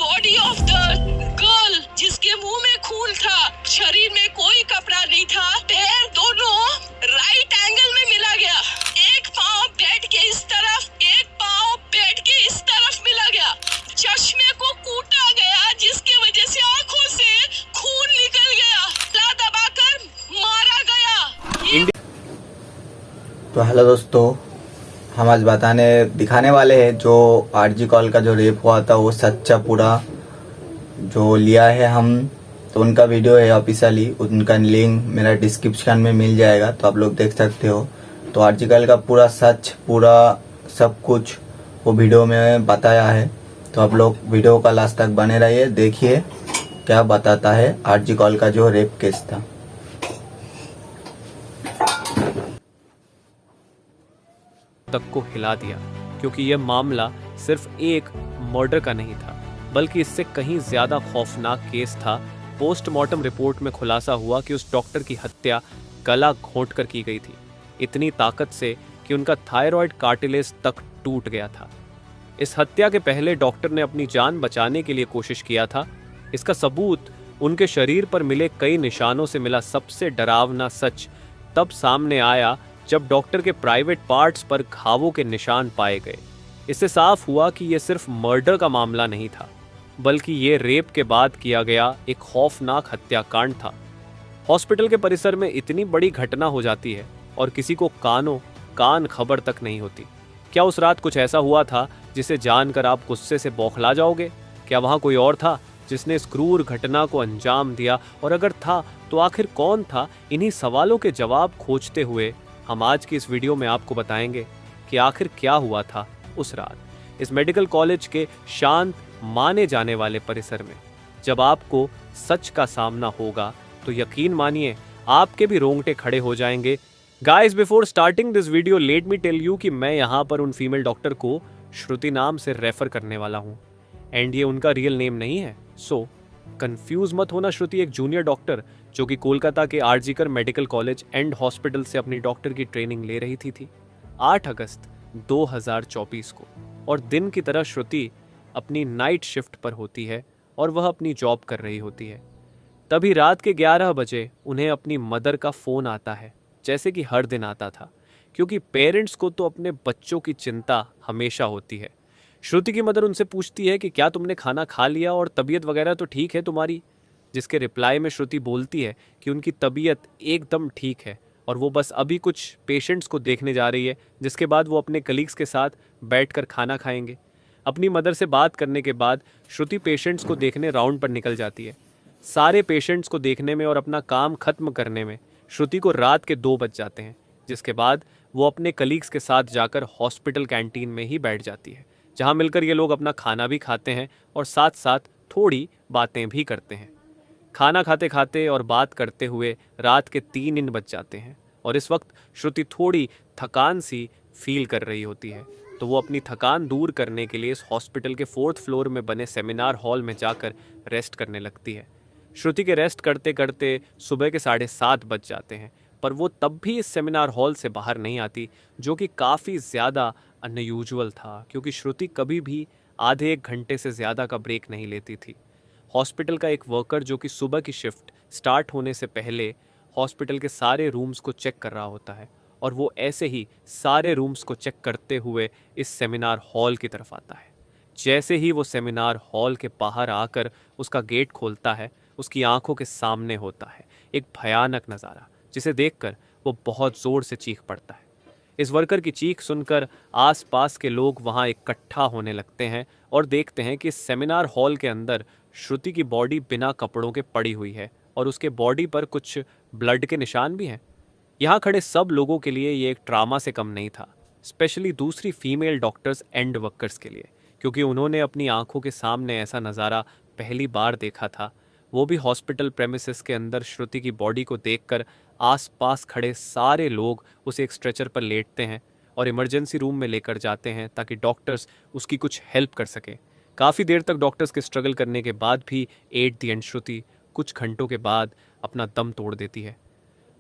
Body of the girl जिसके मुंह में खून था, शरीर में कोई कपड़ा नहीं था, पैर दोनों राइट एंगल में मिला गया। एक पाँव बेड के इस तरफ, एक पाँव बेड के इस तरफ मिला गया। चश्मे को कूटा गया जिसके वजह से आंखों से खून निकल गया। ला दबाकर मारा गया। तो हेलो दोस्तों, हम आज दिखाने वाले हैं जो आरजी कॉल का जो रेप हुआ था वो सच्चा पूरा जो लिया है हम। तो उनका वीडियो है ऑफिशियली, उनका लिंक मेरा डिस्क्रिप्शन में मिल जाएगा, तो आप लोग देख सकते हो। तो आरजी कॉल का पूरा सच, पूरा सब कुछ वो वीडियो में बताया है। तो आप लोग वीडियो का लास्ट तक बने रहिए, देखिए क्या बताता है आरजी कॉल का जो रेप केस था। तक को हिला दिया, क्योंकि यह मामला सिर्फ एक मर्डर का नहीं था, बल्कि इससे कहीं ज्यादा खौफनाक केस था। पोस्टमार्टम रिपोर्ट में खुलासा हुआ कि उस डॉक्टर की हत्या गला घोंटकर की गई थी, इतनी ताकत से कि उनका थायराइड कार्टिलेज तक टूट गया था। इस हत्या के पहले डॉक्टर ने अपनी जान बचाने के लिए कोशिश किया था। इसका सबूत उनके शरीर पर मिले कई निशानों से मिला। सबसे डरावना सच तब सामने आया जब डॉक्टर के प्राइवेट पार्ट्स पर घावों के निशान पाए गए। इससे साफ हुआ कि यह सिर्फ मर्डर का मामला नहीं था, बल्कि ये रेप के बाद किया गया एक खौफनाक हत्याकांड था। हॉस्पिटल के परिसर में इतनी बड़ी घटना हो जाती है और किसी को कान खबर तक नहीं होती। क्या उस रात कुछ ऐसा हुआ था जिसे जानकर आप गुस्से से बौखला जाओगे? क्या वहां कोई और था जिसने इस क्रूर घटना को अंजाम दिया? और अगर था तो आखिर कौन था? इन्हीं सवालों के जवाब खोजते हुए हम आज की इस वीडियो में आपको बताएंगे कि आखिर क्या हुआ था उस रात इस मेडिकल कॉलेज के शांत माने जाने वाले परिसर में। जब आपको सच का सामना होगा तो यकीन मानिए आपके भी रोंगटे खड़े हो जाएंगे। Guys, before starting this video let me tell you कि मैं यहाँ पर उन फीमेल डॉक्टर को श्रुति नाम से रेफर करने वाला हूँ, एंड ये उनका रियल नेम नहीं है, सो कंफ्यूज मत होना। श्रुति एक जूनियर डॉक्टर जो कि कोलकाता के RG Kar medical college and hospital से अपनी डॉक्टर की ट्रेनिंग ले रही थी 8 अगस्त 2024 को। और दिन की तरह श्रुति अपनी नाइट शिफ्ट पर होती है और वह अपनी जॉब कर रही होती है। तभी रात के 11 बजे उन्हें अपनी मदर का फ़ोन आता है, जैसे कि हर दिन आता था, क्योंकि पेरेंट्स को तो अपने बच्चों की चिंता हमेशा होती है। श्रुति की मदर उनसे पूछती है कि क्या तुमने खाना खा लिया और तबीयत वगैरह तो ठीक है तुम्हारी? जिसके रिप्लाई में श्रुति बोलती है कि उनकी तबीयत एकदम ठीक है और वो बस अभी कुछ पेशेंट्स को देखने जा रही है, जिसके बाद वो अपने कलीग्स के साथ बैठकर खाना खाएंगे। अपनी मदर से बात करने के बाद श्रुति पेशेंट्स को देखने राउंड पर निकल जाती है। सारे पेशेंट्स को देखने में और अपना काम खत्म करने में श्रुति को रात के 2 बज जाते हैं, जिसके बाद वो अपने कलीग्स के साथ जाकर हॉस्पिटल कैंटीन में ही बैठ जाती है, जहाँ मिलकर ये लोग अपना खाना भी खाते हैं और साथ साथ थोड़ी बातें भी करते हैं। खाना खाते खाते और बात करते हुए रात के 3 बज जाते हैं और इस वक्त श्रुति थोड़ी थकान सी फील कर रही होती है। तो वो अपनी थकान दूर करने के लिए इस हॉस्पिटल के 4th फ्लोर में बने सेमिनार हॉल में जाकर रेस्ट करने लगती है। श्रुति के रेस्ट करते करते सुबह के 7:30 बज जाते हैं, पर वो तब भी इस सेमिनार हॉल से बाहर नहीं आती, जो कि काफ़ी ज़्यादा अनयूजुअल था, क्योंकि श्रुति कभी भी आधे 1 घंटे से ज़्यादा का ब्रेक नहीं लेती थी। हॉस्पिटल का एक वर्कर जो कि सुबह की शिफ्ट स्टार्ट होने से पहले हॉस्पिटल के सारे रूम्स को चेक कर रहा होता है, और वो ऐसे ही सारे रूम्स को चेक करते हुए इस सेमिनार हॉल की तरफ आता है। जैसे ही वो सेमिनार हॉल के बाहर आकर उसका गेट खोलता है, उसकी आंखों के सामने होता है एक भयानक नज़ारा, जिसे देखकर वो बहुत ज़ोर से चीख पड़ता है। इस वर्कर की चीख सुनकर आसपास के लोग वहाँ इकट्ठा होने लगते हैं और देखते हैं कि सेमिनार हॉल के अंदर श्रुति की बॉडी बिना कपड़ों के पड़ी हुई है और उसके बॉडी पर कुछ ब्लड के निशान भी हैं। यहाँ खड़े सब लोगों के लिए ये एक ड्रामा से कम नहीं था, स्पेशली दूसरी फीमेल डॉक्टर्स एंड वर्कर्स के लिए, क्योंकि उन्होंने अपनी आंखों के सामने ऐसा नज़ारा पहली बार देखा था। वो भी हॉस्पिटल प्रेमिसेस के अंदर श्रुति की बॉडी को देखकर आसपास खड़े सारे लोग उसे एक स्ट्रेचर पर लेटते हैं और इमरजेंसी रूम में लेकर जाते हैं ताकि डॉक्टर्स उसकी कुछ हेल्प कर सकें। काफ़ी देर तक डॉक्टर्स के स्ट्रगल करने के बाद भी एट द एंड श्रुति कुछ घंटों के बाद अपना दम तोड़ देती है।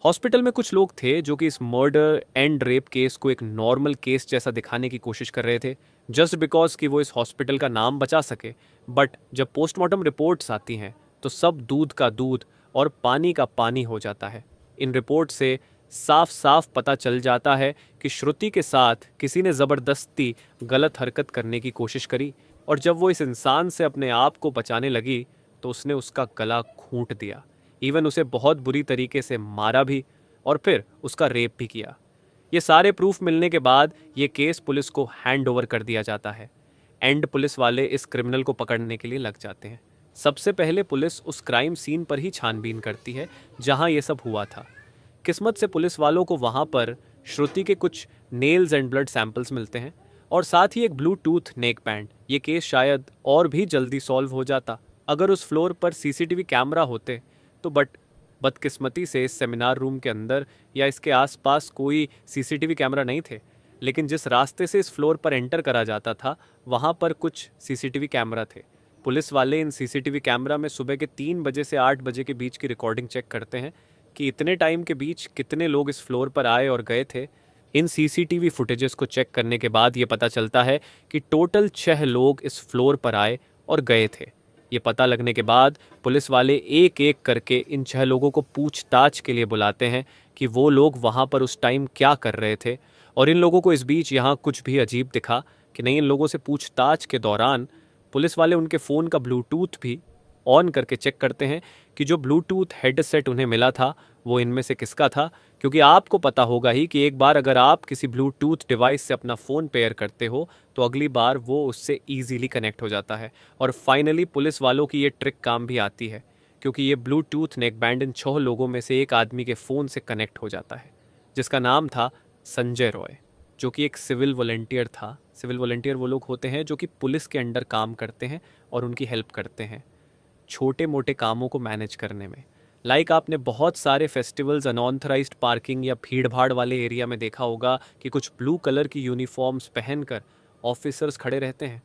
हॉस्पिटल में कुछ लोग थे जो कि इस मर्डर एंड रेप केस को एक नॉर्मल केस जैसा दिखाने की कोशिश कर रहे थे, जस्ट बिकॉज कि वो इस हॉस्पिटल का नाम बचा सके। बट जब पोस्टमार्टम रिपोर्ट्स आती हैं तो सब दूध का दूध और पानी का पानी हो जाता है। इन रिपोर्ट से साफ साफ पता चल जाता है कि श्रुति के साथ किसी ने ज़बरदस्ती गलत हरकत करने की कोशिश करी, और जब वो इस इंसान से अपने आप को बचाने लगी तो उसने उसका गला घूंट दिया, इवन उसे बहुत बुरी तरीके से मारा भी और फिर उसका रेप भी किया। ये सारे प्रूफ मिलने के बाद ये केस पुलिस को हैंड ओवर कर दिया जाता है एंड पुलिस वाले इस क्रिमिनल को पकड़ने के लिए लग जाते हैं। सबसे पहले पुलिस उस क्राइम सीन पर ही छानबीन करती है जहां ये सब हुआ था। किस्मत से पुलिस वालों को वहां पर श्रुति के कुछ नेल्स एंड ब्लड सैंपल्स मिलते हैं और साथ ही एक ब्लूटूथ नेक बैंड। ये केस शायद और भी जल्दी सॉल्व हो जाता अगर उस फ्लोर पर सीसीटीवी कैमरा होते तो, बट बदकिस्मती से इस सेमिनार रूम के अंदर या इसके आसपास कोई सीसीटीवी कैमरा नहीं थे। लेकिन जिस रास्ते से इस फ्लोर पर एंटर करा जाता था वहाँ पर कुछ सीसीटीवी कैमरा थे। पुलिस वाले इन सीसीटीवी कैमरा में सुबह के 3 बजे से 8 बजे के बीच की रिकॉर्डिंग चेक करते हैं कि इतने टाइम के बीच कितने लोग इस फ्लोर पर आए और गए थे। इन सीसीटीवी फुटेजेस को चेक करने के बाद ये पता चलता है कि टोटल 6 लोग इस फ्लोर पर आए और गए थे। ये पता लगने के बाद पुलिस वाले एक एक करके इन 6 लोगों को पूछताछ के लिए बुलाते हैं कि वो लोग वहाँ पर उस टाइम क्या कर रहे थे। और इन लोगों को इस बीच यहाँ कुछ भी अजीब दिखा कि नहीं। इन लोगों से पूछताछ के दौरान पुलिस वाले उनके फ़ोन का ब्लूटूथ भी ऑन करके चेक करते हैं कि जो ब्लूटूथ हेडसेट उन्हें मिला था वो इनमें से किसका था, क्योंकि आपको पता होगा ही कि एक बार अगर आप किसी ब्लूटूथ डिवाइस से अपना फ़ोन पेयर करते हो तो अगली बार वो उससे ईजीली कनेक्ट हो जाता है। और फाइनली पुलिस वालों की ये ट्रिक काम भी आती है, क्योंकि ये ब्लूटूथ नेक बैंड इन 6 लोगों में से एक आदमी के फ़ोन से कनेक्ट हो जाता है जिसका नाम था संजय रॉय, जो कि एक सिविल वॉलंटियर था। सिविल वॉलंटियर वो लोग होते हैं जो कि पुलिस के अंडर काम करते हैं और उनकी हेल्प करते हैं छोटे मोटे कामों को मैनेज करने में। लाइक आपने बहुत सारे फेस्टिवल्स अनऑथराइज्ड पार्किंग या भीड़ भाड़ वाले एरिया में देखा होगा कि कुछ ब्लू कलर की यूनिफॉर्म्स पहनकर ऑफिसर्स खड़े रहते हैं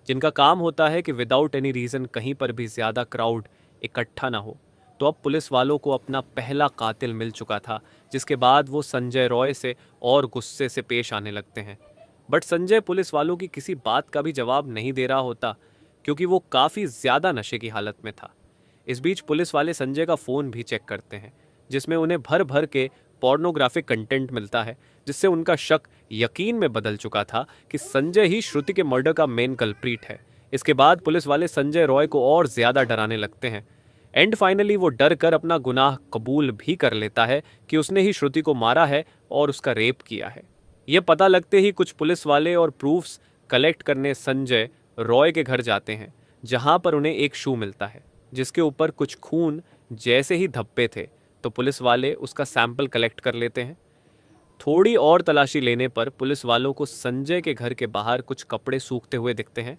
जिनका काम होता है कि विदाउट एनी रीज़न कहीं पर भी ज़्यादा क्राउड इकट्ठा ना हो। तो अब पुलिस वालों को अपना पहला कातिल मिल चुका था, जिसके बाद वो संजय रॉय से और गुस्से से पेश आने लगते हैं। बट संजय पुलिस वालों की किसी बात का भी जवाब नहीं दे रहा होता क्योंकि वो काफ़ी ज़्यादा नशे की हालत में था। इस बीच पुलिस वाले संजय का फ़ोन भी चेक करते हैं जिसमें उन्हें भर भर के पोर्नोग्राफिक कंटेंट मिलता है, जिससे उनका शक यकीन में बदल चुका था कि संजय ही श्रुति के मर्डर का मेन कल्प्रीट है। इसके बाद पुलिस वाले संजय रॉय को और ज़्यादा डराने लगते हैं एंड फाइनली वो डर कर अपना गुनाह कबूल भी कर लेता है कि उसने ही श्रुति को मारा है और उसका रेप किया है। ये पता लगते ही कुछ पुलिस वाले और प्रूफ्स कलेक्ट करने संजय रॉय के घर जाते हैं, जहां पर उन्हें एक शू मिलता है जिसके ऊपर कुछ खून जैसे ही धब्बे थे। तो पुलिस वाले उसका सैंपल कलेक्ट कर लेते हैं। थोड़ी और तलाशी लेने पर पुलिस वालों को संजय के घर के बाहर कुछ कपड़े सूखते हुए दिखते हैं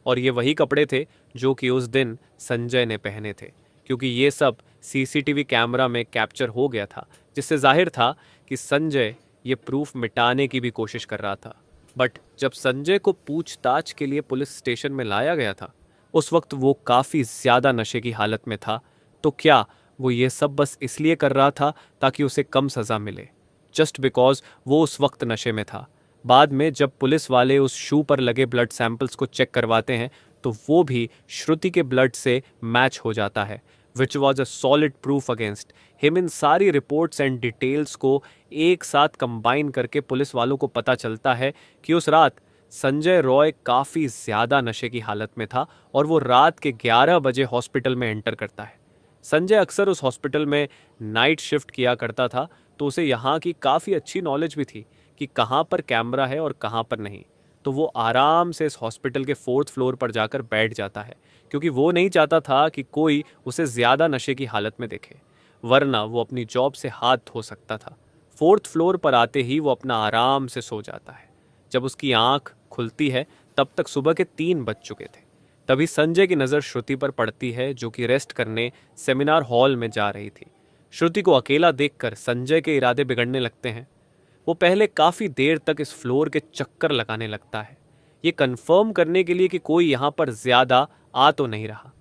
और ये वही कपड़े थे जो कि उस दिन संजय ने पहने थे, क्योंकि ये सब सीसीटीवी कैमरा में कैप्चर हो गया था, जिससे जाहिर था कि संजय ये प्रूफ मिटाने की भी कोशिश कर रहा था। बट जब संजय को पूछताछ के लिए पुलिस स्टेशन में लाया गया था उस वक्त वो काफ़ी ज़्यादा नशे की हालत में था। तो क्या वो ये सब बस इसलिए कर रहा था ताकि उसे कम सज़ा मिले, जस्ट बिकॉज वो उस वक्त नशे में था? बाद में जब पुलिस वाले उस शू पर लगे ब्लड सैंपल्स को चेक करवाते हैं तो वो भी श्रुति के ब्लड से मैच हो जाता है, which was a solid proof against him. इन सारी रिपोर्ट्स एंड डिटेल्स को एक साथ कंबाइन करके पुलिस वालों को पता चलता है कि उस रात संजय रॉय काफ़ी ज़्यादा नशे की हालत में था और वो रात के 11 बजे हॉस्पिटल में एंटर करता है। संजय अक्सर उस हॉस्पिटल में नाइट शिफ्ट किया करता था, तो उसे यहाँ की काफ़ी अच्छी नॉलेज भी थी कि कहाँ पर कैमरा है और कहाँ पर नहीं। तो वो आराम से इस हॉस्पिटल के 4th फ्लोर पर जाकर बैठ जाता है, क्योंकि वो नहीं चाहता था कि कोई उसे ज़्यादा नशे की हालत में देखे, वरना वो अपनी जॉब से हाथ धो सकता था। 4th फ्लोर पर आते ही वो अपना आराम से सो जाता है। जब उसकी आंख खुलती है तब तक सुबह के 3 बज चुके थे। तभी संजय की नज़र श्रुति पर पड़ती है, जो कि रेस्ट करने सेमिनार हॉल में जा रही थी। श्रुति को अकेला देखकर संजय के इरादे बिगड़ने लगते हैं। वो पहले काफ़ी देर तक इस फ्लोर के चक्कर लगाने लगता है, ये कंफर्म करने के लिए कि कोई यहाँ पर ज़्यादा आ तो नहीं रहा।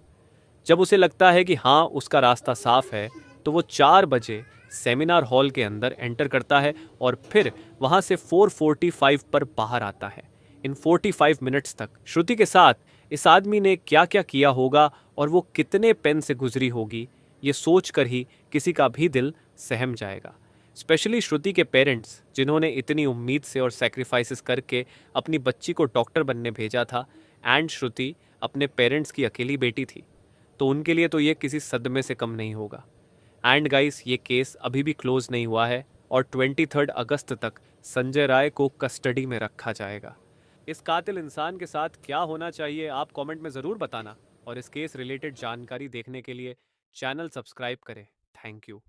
जब उसे लगता है कि हाँ उसका रास्ता साफ है तो वो 4 बजे सेमिनार हॉल के अंदर एंटर करता है और फिर वहाँ से 4:45 पर बाहर आता है। इन 45 मिनट्स तक श्रुति के साथ इस आदमी ने क्या क्या किया होगा और वो कितने पेन से गुजरी होगी, ये सोच कर ही किसी का भी दिल सहम जाएगा। स्पेशली श्रुति के पेरेंट्स, जिन्होंने इतनी उम्मीद से और सेक्रीफाइसेस करके अपनी बच्ची को डॉक्टर बनने भेजा था, एंड श्रुति अपने पेरेंट्स की अकेली बेटी थी, तो उनके लिए तो ये किसी सदमे से कम नहीं होगा। एंड गाइस, ये केस अभी भी क्लोज नहीं हुआ है और 23 अगस्त तक संजय राय को कस्टडी में रखा जाएगा। इस कातिल इंसान के साथ क्या होना चाहिए, आप कमेंट में ज़रूर बताना, और इस केस रिलेटेड जानकारी देखने के लिए चैनल सब्सक्राइब करें। Thank you.